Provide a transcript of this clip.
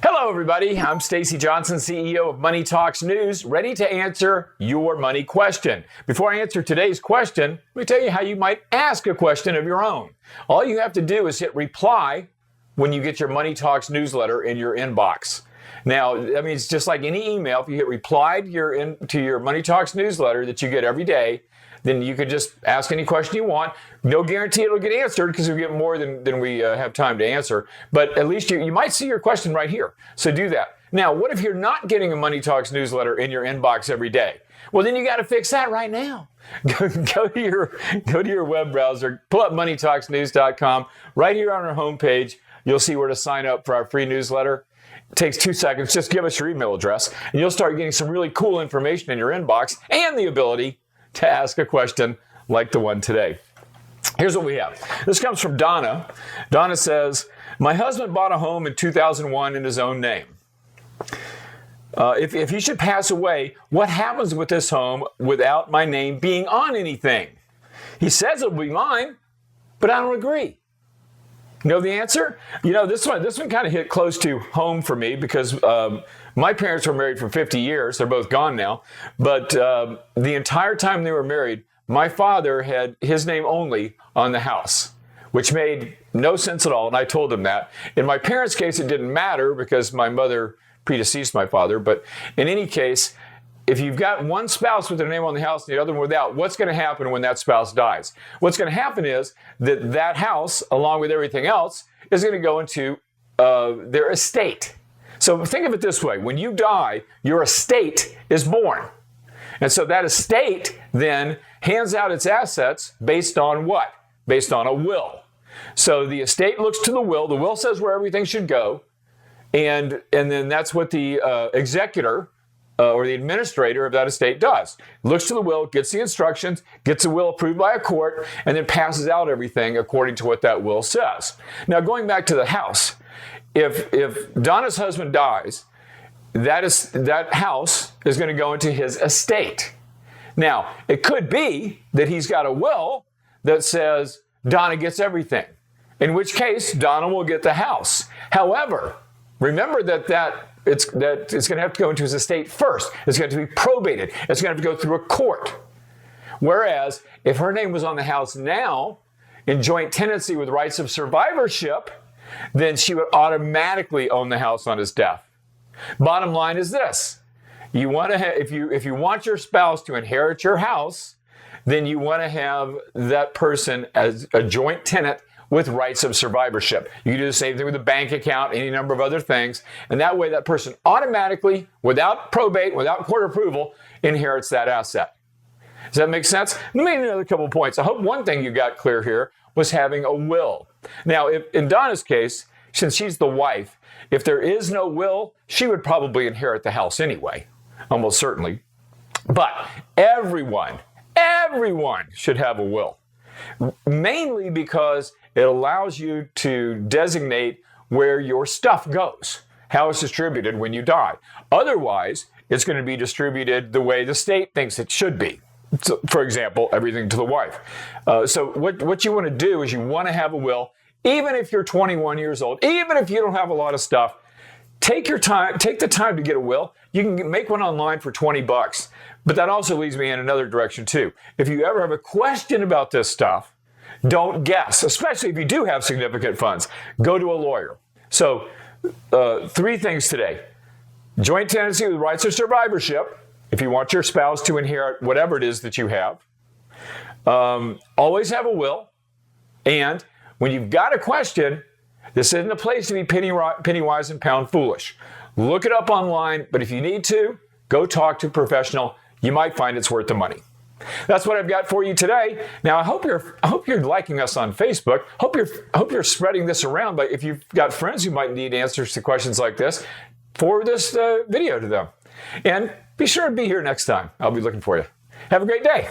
Hello, everybody. I'm Stacy Johnson, CEO of Money Talks News, ready to answer your money question. Before I answer today's question, let me tell you how you might ask a question of your own. All you have to do is hit reply when you get your Money Talks newsletter in your inbox. Now, I mean, it's just like any email. If you hit reply to your Money Talks newsletter that you get every day, then you can just ask any question you want. No guarantee it'll get answered because we get more than we have time to answer. But at least you might see your question right here. So do that. Now, what if you're not getting a Money Talks newsletter in your inbox every day? Well, then you got to fix that right now. Go to your web browser, pull up moneytalksnews.com. Right here on our homepage, you'll see where to sign up for our free newsletter. It takes 2 seconds. Just give us your email address, and you'll start getting some really cool information in your inbox and the ability to ask a question like the one today. Here's what we have. This comes from Donna. Donna says, my husband bought a home in 2001 in his own name. If he should pass away, what happens with this home without my name being on anything? He says it'll be mine, but I don't agree. You know the answer? You know, this one kind of hit close to home for me because my parents were married for 50 years. They're both gone now. But the entire time they were married, my father had his name only on the house, which made no sense at all. And I told him that. In my parents' case, it didn't matter because my mother predeceased my father. But in any case, if you've got one spouse with their name on the house and the other one without, what's going to happen when that spouse dies? What's going to happen is that house, along with everything else, is going to go into their estate. So think of it this way. When you die, your estate is born. And so that estate then hands out its assets based on what? Based on a will. So the estate looks to the will. The will says where everything should go. And then that's what the executor or the administrator of that estate does. Looks to the will, gets the instructions, gets the will approved by a court, and then passes out everything according to what that will says. Now, going back to the house, if Donna's husband dies, that house is going to go into his estate. Now, it could be that he's got a will that says Donna gets everything, in which case Donna will get the house. However, remember that it's going to have to go into his estate first. It's going to be probated. It's going to have to go through a court. Whereas if her name was on the house now in joint tenancy with rights of survivorship, then she would automatically own the house on his death. Bottom line is this. You want to if you want your spouse to inherit your house, then you want to have that person as a joint tenant with rights of survivorship. You can do the same thing with a bank account, any number of other things. And that way that person automatically, without probate, without court approval, inherits that asset. Does that make sense? Let me make another couple of points. I hope one thing you got clear here was having a will. Now, if, in Donna's case, since she's the wife, if there is no will, she would probably inherit the house anyway, almost certainly. But everyone should have a will, mainly because it allows you to designate where your stuff goes, how it's distributed when you die. Otherwise, it's going to be distributed the way the state thinks it should be. So, for example, everything to the wife. So what you want to do is you want to have a will, even if you're 21 years old, even if you don't have a lot of stuff. Take the time to get a will. You can make one online for $20. But that also leads me in another direction too. If you ever have a question about this stuff, don't guess, especially if you do have significant funds. Go to a lawyer. So 3 things today. Joint tenancy with rights of survivorship, if you want your spouse to inherit whatever it is that you have. Always have a will. And when you've got a question, this isn't a place to be penny wise and pound foolish. Look it up online, but if you need to, go talk to a professional. You might find it's worth the money. That's what I've got for you today. Now, I hope you're liking us on Facebook. Hope you're spreading this around. But if you've got friends who might need answers to questions like this, forward this video to them. And be sure to be here next time. I'll be looking for you. Have a great day.